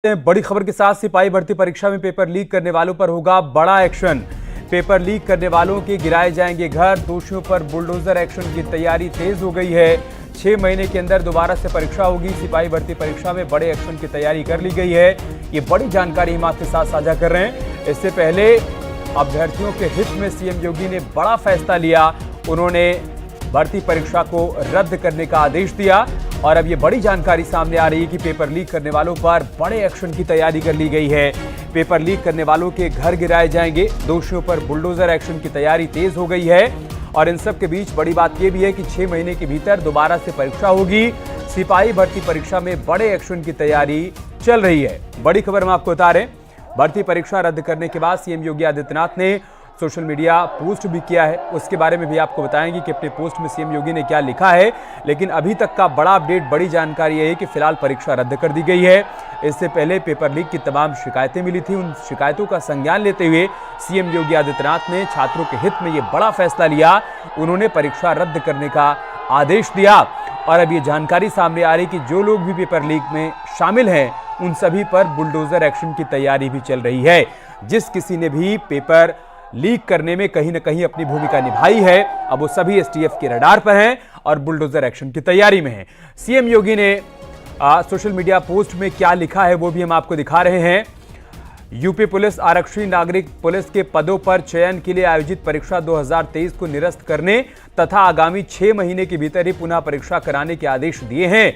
बड़ी खबर के साथ सिपाही भर्ती परीक्षा में पेपर लीक करने वालों पर होगा बड़ा एक्शन। पेपर लीक करने वालों के गिराए जाएंगे घर, दोषियों पर बुलडोजर एक्शन की तैयारी तेज हो गई है। 6 महीने के अंदर दोबारा से परीक्षा होगी। सिपाही भर्ती परीक्षा में बड़े एक्शन की तैयारी कर ली गई है। ये बड़ी जानकारी हम आपके साथ साझा कर रहे हैं। इससे पहले अभ्यर्थियों के हित में सीएम योगी ने बड़ा फैसला लिया। उन्होंने भर्ती परीक्षा को रद्द करने का आदेश दिया और अब ये बड़ी जानकारी सामने आ रही है कि पेपर लीक करने वालों पर बड़े एक्शन की तैयारी कर ली गई है। पेपर लीक करने वालों के घर गिराए जाएंगे, दोषियों पर बुलडोजर एक्शन की तैयारी तेज हो गई है। और इन सब के बीच बड़ी बात यह भी है कि 6 महीने के भीतर दोबारा से परीक्षा होगी। सिपाही भर्ती परीक्षा में बड़े एक्शन की तैयारी चल रही है। बड़ी खबर हम आपको बता रहे हैं। भर्ती परीक्षा रद्द करने के बाद सीएम योगी आदित्यनाथ ने सोशल मीडिया पोस्ट भी किया है। उसके बारे में भी आपको बताएंगे कि अपने पोस्ट में सीएम योगी ने क्या लिखा है। लेकिन अभी तक का बड़ा अपडेट, बड़ी जानकारी यह है कि फिलहाल परीक्षा रद्द कर दी गई है। इससे पहले पेपर लीक की तमाम शिकायतें मिली थी। उन शिकायतों का संज्ञान लेते हुए सीएम योगी आदित्यनाथ ने छात्रों के हित में यह बड़ा फैसला लिया। उन्होंने परीक्षा रद्द करने का आदेश दिया और अब ये जानकारी सामने आ रही कि जो लोग भी पेपर लीक में शामिल हैं उन सभी पर बुलडोजर एक्शन की तैयारी भी चल रही है। जिस किसी ने भी पेपर लीक करने में कहीं ना कहीं अपनी भूमिका निभाई है, अब वो सभी एसटीएफ के रडार पर हैं और बुलडोजर एक्शन की तैयारी में हैं। सीएम योगी ने सोशल मीडिया पोस्ट में क्या लिखा है वो भी हम आपको दिखा रहे हैं। यूपी पुलिस आरक्षी नागरिक पुलिस के पदों पर चयन के लिए आयोजित परीक्षा 2023 को निरस्त करने तथा आगामी 6 महीने के भीतर ही पुनः परीक्षा कराने के आदेश दिए हैं।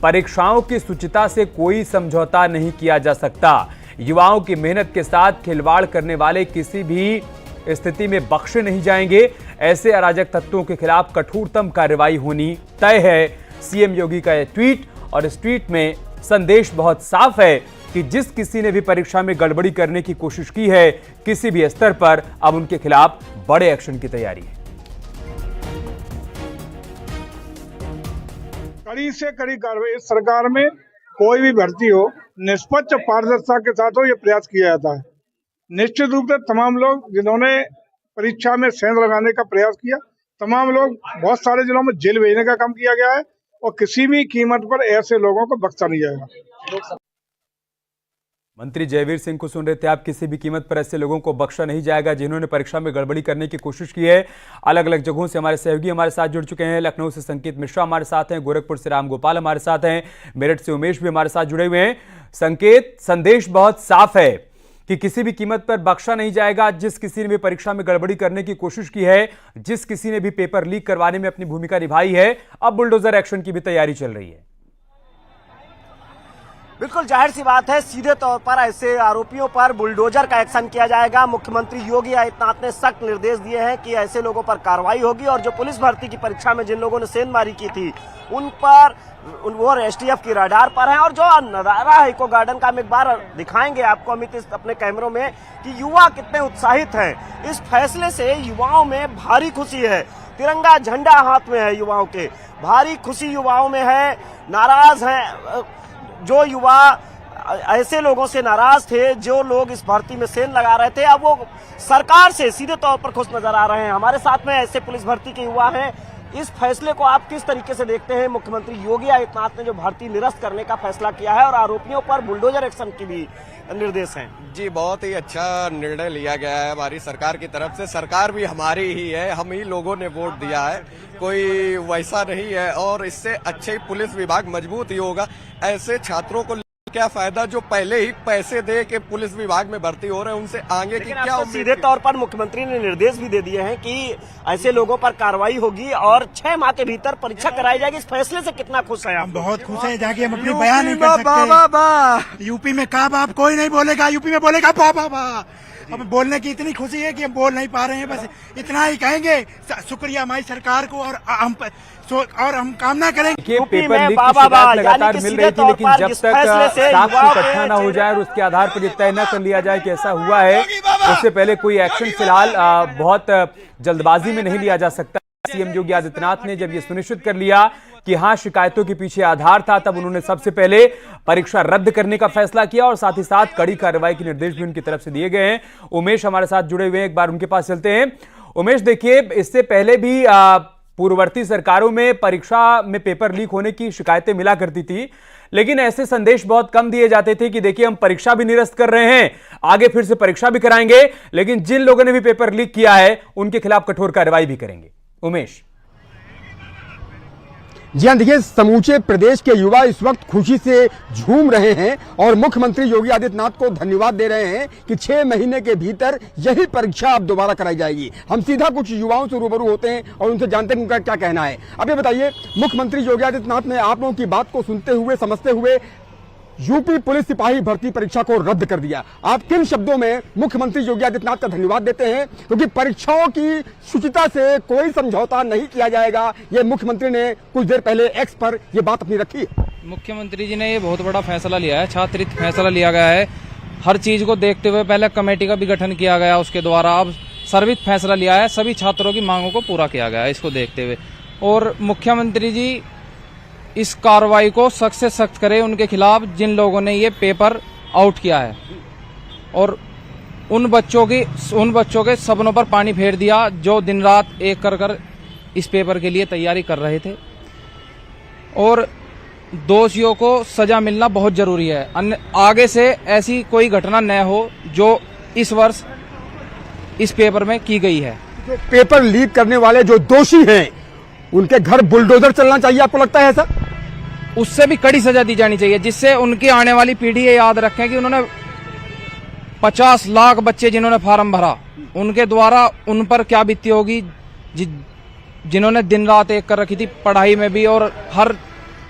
परीक्षाओं की शुचिता से कोई समझौता नहीं किया जा सकता। युवाओं की मेहनत के साथ खिलवाड़ करने वाले किसी भी स्थिति में बख्शे नहीं जाएंगे। ऐसे अराजक तत्वों के खिलाफ कठोरतम कार्रवाई होनी तय है। सीएम योगी का यह ट्वीट, और इस ट्वीट में संदेश बहुत साफ है कि जिस किसी ने भी परीक्षा में गड़बड़ी करने की कोशिश की है किसी भी स्तर पर, अब उनके खिलाफ बड़े एक्शन की तैयारी है। कड़ी से कड़ी कार्रवाई सरकार में कोई भी भर्ती हो निष्पक्ष पारदर्शिता के साथ हो, यह प्रयास किया जाता है। निश्चित रूप से तमाम लोग जिन्होंने परीक्षा में सेंध लगाने का प्रयास किया, तमाम लोग बहुत सारे जिलों में जेल भेजने का काम किया गया है और किसी भी कीमत पर ऐसे लोगों को बख्शा नहीं जाएगा। मंत्री जयवीर सिंह को सुन रहे थे आप। किसी भी कीमत पर ऐसे लोगों को बख्शा नहीं जाएगा जिन्होंने परीक्षा में गड़बड़ी करने की कोशिश की है। अलग अलग जगहों से हमारे सहयोगी हमारे साथ जुड़ चुके हैं। लखनऊ से संकेत मिश्रा हमारे साथ हैं, गोरखपुर से राम गोपाल हमारे साथ हैं, मेरठ से उमेश भी हमारे साथ जुड़े हुए हैं। संकेत, संदेश बहुत साफ है कि किसी भी कीमत पर बख्शा नहीं जाएगा। जिस किसी ने भी परीक्षा में गड़बड़ी करने की कोशिश की है, जिस किसी ने भी पेपर लीक करवाने में अपनी भूमिका निभाई है, अब बुलडोजर एक्शन की भी तैयारी चल रही है। बिल्कुल जाहिर सी बात है, सीधे तौर पर ऐसे आरोपियों पर बुलडोजर का एक्शन किया जाएगा। मुख्यमंत्री योगी आदित्यनाथ ने सख्त निर्देश दिए हैं कि ऐसे लोगों पर कार्रवाई होगी और जो पुलिस भर्ती की परीक्षा में जिन लोगों ने सेंधमारी की थी उन पर वो एसटीएफ की रडार पर हैं। और जो नजारा है इको गार्डन का हम एक बार दिखाएंगे आपको अमित अपने कैमरों में कि युवा कितने उत्साहित हैं। इस फैसले से युवाओं में भारी खुशी है। तिरंगा झंडा हाथ में है युवाओं के, भारी खुशी युवाओं में है। नाराज हैं जो युवा ऐसे लोगों से नाराज थे जो लोग इस भर्ती में सेंध लगा रहे थे, अब वो सरकार से सीधे तौर पर खुश नजर आ रहे हैं। हमारे साथ में ऐसे पुलिस भर्ती के युवा हैं। इस फैसले को आप किस तरीके से देखते हैं? मुख्यमंत्री योगी आदित्यनाथ ने जो भर्ती निरस्त करने का फैसला किया है और आरोपियों पर बुलडोजर एक्शन की भी निर्देश हैं। जी, बहुत ही अच्छा निर्णय लिया गया है हमारी सरकार की तरफ से। सरकार भी हमारी ही है, हम ही लोगों ने वोट दिया है, कोई वैसा नहीं है। और इससे अच्छे पुलिस विभाग मजबूत ही होगा। ऐसे छात्रों को क्या फायदा जो पहले ही पैसे दे के पुलिस विभाग में भर्ती हो रहे हैं, उनसे आगे की क्या उम्मीद? सीधे तौर पर मुख्यमंत्री ने निर्देश भी दे दिए हैं कि ऐसे लोगों पर कार्रवाई होगी और 6 माह के भीतर परीक्षा कराई जाएगी। इस फैसले से कितना खुश है आप? बहुत खुश है। जाके हम अपनी बयान नहीं कर सकते। यूपी में का बाप कोई नहीं बोलेगा, यूपी में बोलेगा बा बा बा। अब बोलने की इतनी खुशी है कि हम बोल नहीं पा रहे हैं। बस इतना ही कहेंगे, शुक्रिया हमारी सरकार को और हम कामना करेंगे कि पेपर लीक की शिकायत लगातार मिल रही थी, लेकिन जब तक साक्ष्य इकट्ठा न हो जाए और उसके आधार पर तय न कर लिया जाए कि ऐसा हुआ है, उससे पहले कोई एक्शन फिलहाल बहुत जल्दबाजी में नहीं लिया जा सकता। सीएम योगी आदित्यनाथ ने जब ये सुनिश्चित कर लिया कि हां शिकायतों के पीछे आधार था, तब उन्होंने सबसे पहले परीक्षा रद्द करने का फैसला किया और साथ ही साथ कड़ी कार्रवाई के निर्देश भी उनकी तरफ से दिए गए हैं। उमेश हमारे साथ जुड़े हुए हैं, एक बार उनके पास चलते हैं। उमेश, देखिए, इससे पहले भी पूर्ववर्ती सरकारों में परीक्षा में पेपर लीक होने की शिकायतें मिला करती थी, लेकिन ऐसे संदेश बहुत कम दिए जाते थे कि देखिए हम परीक्षा भी निरस्त कर रहे हैं, आगे फिर से परीक्षा भी कराएंगे, लेकिन जिन लोगों ने भी पेपर लीक किया है उनके खिलाफ कठोर कार्रवाई भी करेंगे। उमेश। जी हाँ, देखिए समूचे प्रदेश के युवा इस वक्त खुशी से झूम रहे हैं और मुख्यमंत्री योगी आदित्यनाथ को धन्यवाद दे रहे हैं कि 6 महीने के भीतर यही परीक्षा अब दोबारा कराई जाएगी। हम सीधा कुछ युवाओं से रूबरू होते हैं और उनसे जानते हैं उनका क्या कहना है। अब ये बताइए, मुख्यमंत्री योगी आदित्यनाथ ने आप लोगों की बात को सुनते हुए, समझते हुए यूपी पुलिस सिपाही भर्ती परीक्षा को रद्द कर दिया। आप किन शब्दों में मुख्यमंत्री योगी आदित्यनाथ का धन्यवाद देते हैं? क्योंकि परीक्षाओं की शुचिता से कोई समझौता नहीं किया जाएगा, ये मुख्यमंत्री ने कुछ देर पहले एक्स पर ये बात अपनी रखी। मुख्यमंत्री जी ने ये बहुत बड़ा फैसला लिया है, छात्रहित फैसला लिया गया है। हर चीज को देखते हुए पहले कमेटी का भी गठन किया गया, उसके द्वारा अब सर्वित फैसला लिया है, सभी छात्रों की मांगों को पूरा किया गया है इसको देखते हुए। और मुख्यमंत्री जी इस कार्रवाई को सख्त से सख्त करें उनके खिलाफ जिन लोगों ने ये पेपर आउट किया है, और उन बच्चों के सपनों पर पानी फेर दिया जो दिन रात एक कर इस पेपर के लिए तैयारी कर रहे थे। और दोषियों को सजा मिलना बहुत जरूरी है, अन्य आगे से ऐसी कोई घटना न हो जो इस वर्ष इस पेपर में की गई है। जो पेपर लीक करने वाले जो दोषी हैं उनके घर बुलडोजर चलना चाहिए, आपको लगता है ऐसा? उससे भी कड़ी सजा दी जानी चाहिए, जिससे उनकी आने वाली पीढ़ी ये याद रखें कि उन्होंने 50 लाख बच्चे जिन्होंने फार्म भरा, उनके द्वारा उन पर क्या बीती होगी, जिन्होंने दिन रात एक कर रखी थी पढ़ाई में भी। और हर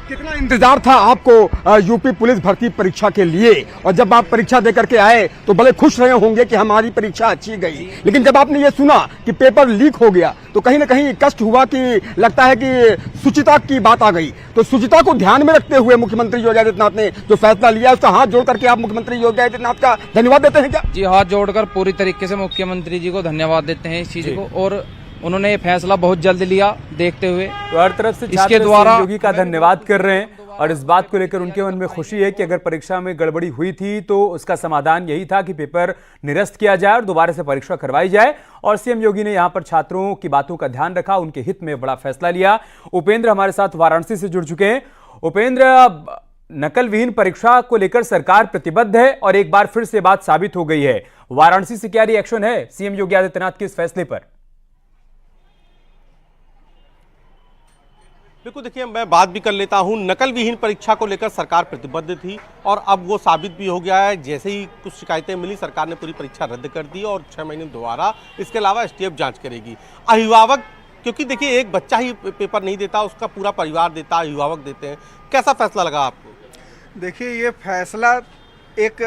कितना इंतजार था आपको यूपी पुलिस भर्ती परीक्षा के लिए, और जब आप परीक्षा देकर के आए तो बड़े खुश रहे होंगे कि हमारी परीक्षा अच्छी गई, लेकिन जब आपने ये सुना कि पेपर लीक हो गया तो कहीं ना कहीं कष्ट हुआ कि लगता है कि शुचिता की बात आ गई। तो शुचिता को ध्यान में रखते हुए मुख्यमंत्री योगी आदित्यनाथ ने जो फैसला लिया उसका हाथ जोड़ करके आप मुख्यमंत्री योगी आदित्यनाथ का धन्यवाद देते हैं क्या? जी, हाथ जोड़कर पूरी तरीके से मुख्यमंत्री जी को धन्यवाद देते हैं इस चीज को, और उन्होंने ये फैसला बहुत जल्द लिया देखते हुए। तो हर तरफ से इसके द्वारा योगी का धन्यवाद कर रहे हैं और इस बात को लेकर उनके मन में खुशी है कि अगर परीक्षा में गड़बड़ी हुई थी तो उसका समाधान यही था कि पेपर निरस्त किया जाए और दोबारा से परीक्षा करवाई जाए। और सीएम योगी ने यहां पर छात्रों की बातों का ध्यान रखा, उनके हित में बड़ा फैसला लिया। उपेंद्र हमारे साथ वाराणसी से जुड़ चुके हैं। उपेंद्र, नकल विहीन परीक्षा को लेकर सरकार प्रतिबद्ध है और एक बार फिर से बात साबित हो गई है। वाराणसी से क्या रिएक्शन है सीएम योगी आदित्यनाथ के इस फैसले पर? बिल्कुल, देखिए मैं बात भी कर लेता हूं। नकल विहीन परीक्षा को लेकर सरकार प्रतिबद्ध थी और अब वो साबित भी हो गया है। जैसे ही कुछ शिकायतें मिली, सरकार ने पूरी परीक्षा रद्द कर दी और 6 महीने दोबारा इसके अलावा एसटीएफ जांच करेगी। अभिभावक, क्योंकि देखिए एक बच्चा ही पेपर नहीं देता, उसका पूरा परिवार देता, अभिभावक देते हैं। कैसा फैसला लगा आपको? देखिए, ये फैसला एक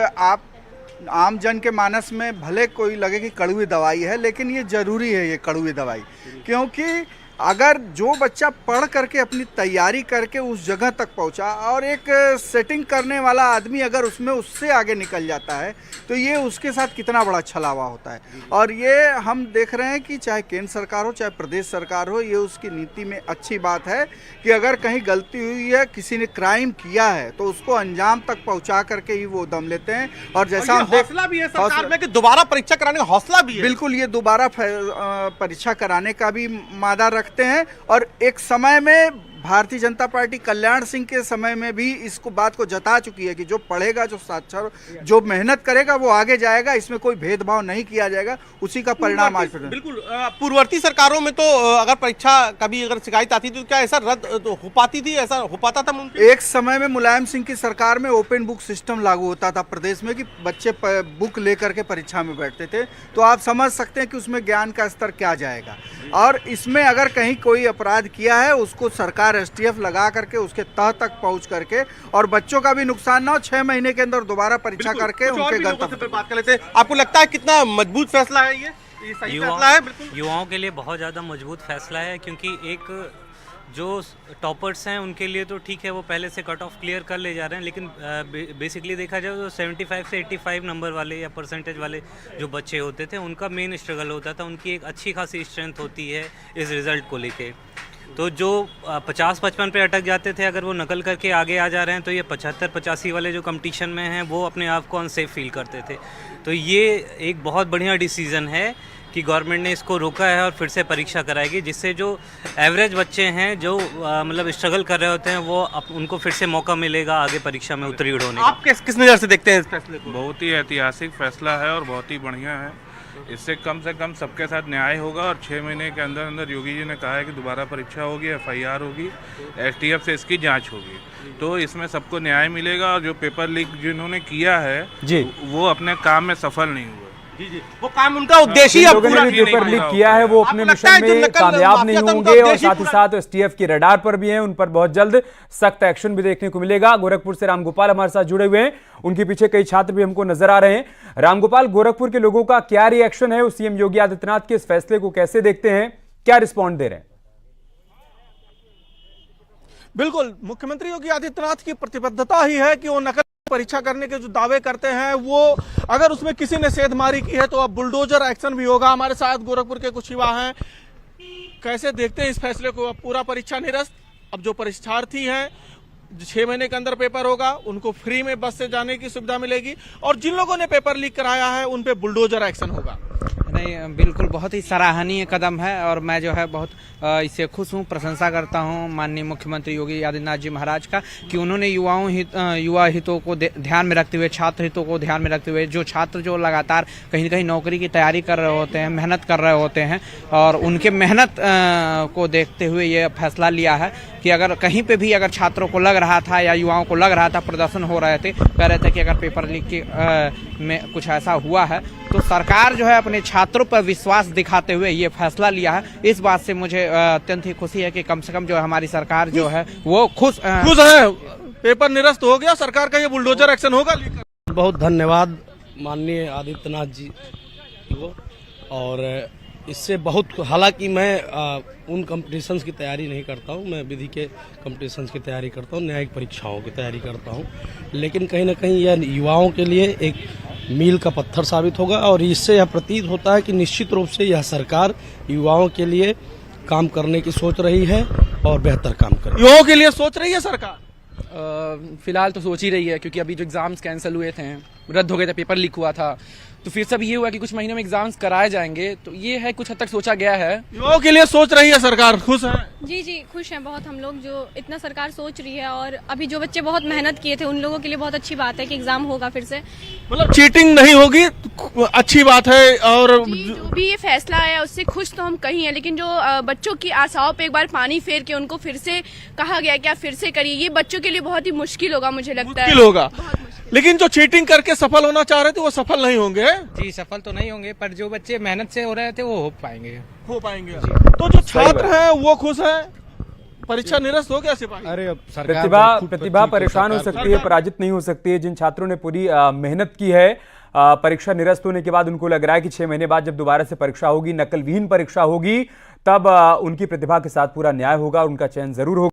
आम जन के मानस में भले कोई लगे कि कड़वी दवाई है, लेकिन ये जरूरी है ये कड़वी दवाई, क्योंकि अगर जो बच्चा पढ़ करके अपनी तैयारी करके उस जगह तक पहुंचा और एक सेटिंग करने वाला आदमी अगर उसमें उससे आगे निकल जाता है तो ये उसके साथ कितना बड़ा छलावा होता है। और ये हम देख रहे हैं कि चाहे केंद्र सरकार हो चाहे प्रदेश सरकार हो, ये उसकी नीति में अच्छी बात है कि अगर कहीं गलती हुई है, किसी ने क्राइम किया है तो उसको अंजाम तक पहुँचा करके ही वो दम लेते हैं। और जैसा हम हौसला भी है सरकार में कि दोबारा परीक्षा कराने का हौसला भी है। बिल्कुल, ये दोबारा परीक्षा कराने का भी मादा रखते हैं। और एक समय में भारतीय जनता पार्टी कल्याण सिंह के समय में भी इसको बात को जता चुकी है कि जो पढ़ेगा, जो साक्षर, जो मेहनत करेगा वो आगे जाएगा, इसमें कोई भेदभाव नहीं किया जाएगा। उसी का परिणाम आज बिल्कुल पूर्ववर्ती सरकारों में तो अगर परीक्षा कभी अगर शिकायत आती थी तो क्या ऐसा रद्द हो पाती थी, ऐसा हो पाता था? एक समय में मुलायम सिंह की सरकार में ओपन बुक सिस्टम लागू होता था प्रदेश में कि बच्चे बुक लेकर के परीक्षा में बैठते थे, तो आप समझ सकते हैं कि उसमें ज्ञान का स्तर क्या जाएगा। और इसमें अगर कहीं कोई अपराध किया है उसको सरकार एसटीएफ लगा करके उसके तह तक पहुंच करके, और बच्चों का भी नुकसान ना हो, 6 महीने के अंदर दोबारा परीक्षा करके उनके गंतव्य पर बात कर लेते हैं। आपको लगता है कितना मजबूत फैसला है ये सही फैसला है? बिल्कुल, युवाओं के लिए बहुत ज़्यादा मजबूत फैसला है, क्योंकि एक जो टॉपर्स हैं उनके लिए तो ठीक है, वो पहले से कट ऑफ क्लियर कर ले जा रहे हैं, लेकिन बेसिकली देखा जाए तो 75 से 85 नंबर वाले या परसेंटेज वाले जो बच्चे होते थे उनका मेन स्ट्रगल होता था। उनकी एक अच्छी खासी स्ट्रेंथ होती है इस रिज़ल्ट को लेके। तो जो 50-55 पे अटक जाते थे, अगर वो नकल करके आगे आ जा रहे हैं तो ये 75-85 वाले जो कंपटीशन में हैं वो अपने आप को अनसेफ फील करते थे। तो ये एक बहुत बढ़िया डिसीज़न है कि गवर्नमेंट ने इसको रोका है और फिर से परीक्षा कराएगी, जिससे जो एवरेज बच्चे हैं जो मतलब स्ट्रगल कर रहे होते हैं वो उनको फिर से मौका मिलेगा आगे परीक्षा में उत्तीर्ण होने का। आप किस नज़र से देखते हैं इस फैसले को? बहुत ही ऐतिहासिक फैसला है और बहुत ही बढ़िया है। इससे कम से कम सबके साथ न्याय होगा और 6 महीने के अंदर अंदर योगी जी ने कहा है कि दोबारा परीक्षा होगी, FIR होगी, STF से इसकी जांच होगी, तो इसमें सबको न्याय मिलेगा। और जो पेपर लीक जिन्होंने किया है जी, वो अपने काम में सफल नहीं हुए। जी वो काम उनका उद्देश्य ही जिन अब लोगों पूरा ने भी पेपर लीक किया है वो अपने आपको लगता है मिशन जो में नकल कामयाब नहीं माफिया था, उनका होंगे और उद्देश्य ही साथ ही साथ STF की रडार पर भी हैं, उन पर बहुत जल्द सख्त एक्शन भी देखने को मिलेगा। गोरखपुर से रामगोपाल हमारे साथ जुड़े हुए हैं, उनके पीछे कई छात्र भी हमको नजर आ रहे हैं। रामगोपाल, गोरखपुर के लोगों का क्या रिएक्शन है, सीएम योगी आदित्यनाथ के इस फैसले को कैसे देखते हैं, क्या रिस्पॉन्ड दे रहे हैं? बिल्कुल, मुख्यमंत्री योगी आदित्यनाथ की प्रतिबद्धता ही है कि वो नकल परीक्षा करने के जो दावे करते हैं वो अगर उसमें किसी ने सेधमारी की है तो अब बुलडोजर एक्शन भी होगा। हमारे साथ गोरखपुर के कुछ युवा हैं, कैसे देखते हैं इस फैसले को? अब पूरा परीक्षा निरस्त, अब जो परीक्षार्थी हैं 6 महीने के अंदर पेपर होगा, उनको फ्री में बस से जाने की सुविधा मिलेगी और जिन लोगों ने पेपर लीक कराया है उन पे बुलडोजर एक्शन होगा। नहीं, बिल्कुल बहुत ही सराहनीय कदम है और मैं जो है बहुत इससे खुश हूँ, प्रशंसा करता हूँ माननीय मुख्यमंत्री योगी आदित्यनाथ जी महाराज का कि उन्होंने युवा हितों को ध्यान में रखते हुए, छात्र हितों को ध्यान में रखते हुए, जो छात्र जो लगातार कहीं न कहीं नौकरी की तैयारी कर रहे होते हैं, मेहनत कर रहे होते हैं और उनके मेहनत को देखते हुए ये फैसला लिया है कि अगर कहीं पे भी अगर छात्रों को लग रहा था या युवाओं को लग रहा था, प्रदर्शन हो रहे थे, कह रहे थे कि अगर पेपर लीक के में कुछ ऐसा हुआ है तो सरकार जो है अपने छात्रों पर विश्वास दिखाते हुए ये फैसला लिया है। इस बात से मुझे अत्यंत ही खुशी है कि कम से कम जो हमारी सरकार जो है वो खुश है। पेपर निरस्त हो गया, सरकार का ये बुलडोजर एक्शन होगा। बहुत धन्यवाद माननीय आदित्यनाथ जी को। और इससे बहुत, हालांकि मैं उन कॉम्पिटिशन्स की तैयारी नहीं करता हूं, मैं विधि के कॉम्पिटिशन्स की तैयारी करता हूं, न्यायिक परीक्षाओं की तैयारी करता हूं, लेकिन कहीं ना कहीं यह युवाओं के लिए एक मील का पत्थर साबित होगा और इससे यह प्रतीत होता है कि निश्चित रूप से यह सरकार युवाओं के लिए काम करने की सोच रही है और बेहतर काम कर रही है। युवाओं के लिए सोच रही है सरकार? फिलहाल तो सोच ही रही है, क्योंकि अभी जो एग्जाम्स कैंसिल हुए थे, रद्द हो गए थे, पेपर लीक हुआ था, तो फिर सब ये हुआ कि कुछ महीनों में एग्जाम्स कराए जाएंगे, तो ये है कुछ हद तक सोचा गया है। युवाओं के लिए सोच रही है सरकार, खुश है? जी जी खुश हैं बहुत हम लोग, जो इतना सरकार सोच रही है और अभी जो बच्चे बहुत मेहनत किए थे उन लोगों के लिए बहुत अच्छी बात है कि एग्जाम होगा फिर से, मतलब चीटिंग नहीं होगी, अच्छी बात है। और जो भी ये फैसला है उससे खुश तो हम कहीं हैं, लेकिन जो बच्चों की आशाओं पे एक बार पानी फेर के उनको फिर से कहा गया कि आप फिर से करिए, ये बच्चों के लिए बहुत ही मुश्किल होगा, मुझे लगता है मुश्किल होगा। लेकिन जो चीटिंग करके सफल होना चाह रहे थे वो सफल नहीं होंगे। जी, सफल तो नहीं होंगे, पर जो बच्चे मेहनत से हो रहे थे वो हो पाएंगे। तो जो छात्र हैं वो खुश हैं, परीक्षा निरस्त हो गया सिपाही। अरे प्रतिभा परेशान हो सकती है, पराजित नहीं हो सकती है। जिन छात्रों ने पूरी मेहनत की है, परीक्षा निरस्त होने के बाद उनको लग रहा है कि 6 महीने बाद जब दोबारा से परीक्षा होगी, नकल विहीन परीक्षा होगी, तब उनकी प्रतिभा के साथ पूरा न्याय होगा और उनका चयन जरूर होगा।